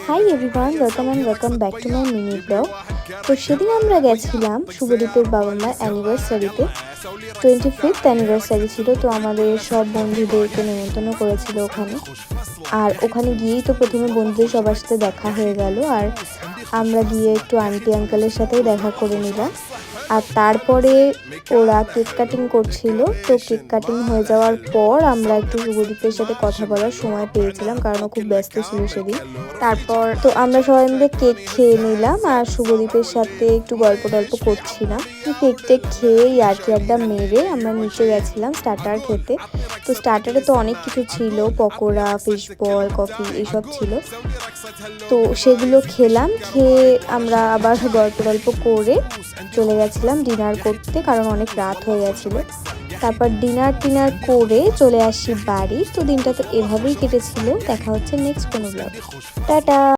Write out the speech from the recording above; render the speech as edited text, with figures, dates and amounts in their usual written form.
Hi everyone, welcome back to my mini blog. তো সেদিন আমরা গেছিলাম শুভদীপের বাবা মার অ্যানিভার্সারিতে। 25th অ্যানিভার্সারি ছিল, তো আমাদের সব বন্ধুদেরকে নেমন্তন্ন করেছিল ওখানে। আর ওখানে গিয়েই তো প্রথমে বন্ধুদের সবার সাথে দেখা হয়ে গেল, আর আমরা গিয়ে একটু আন্টি আঙ্কেলের সাথেও দেখা করে নিলাম। আর তারপরে ওরা কেক কাটিং করছিল, তো কেক কাটিং হয়ে যাওয়ার পর আমরা একটু শুভদীপের সাথে কথা বলার সময় পেয়েছিলাম, কারণ ও খুব ব্যস্ত ছিল সেদিন। তারপর তো আমরা সবাই মিলে কেক খেয়ে নিলাম আর শুভদীপের সাথে একটু গল্প টল্প করছিলাম। কেক টেক খেয়ে ইয়ার্কি আড্ডা মেরে আমরা নিচে গেছিলাম স্টার্টার খেতে। তো স্টার্টারে তো অনেক কিছু ছিল, পকোড়া, ফিশ বল, কফি এসব ছিল। তো সেগুলো খেলাম, খেয়ে আমরা আবার গল্প টল্প করে চলে গেছিলাম ডিনার করতে, কারণ অনেক রাত হয়ে গেছিলো। তারপর ডিনার করে চলে আসি বাড়ি। তো দিনটা তো এভাবেই কেটেছিল। দেখা হচ্ছে নেক্সট কোনো ব্লগে। টাটা।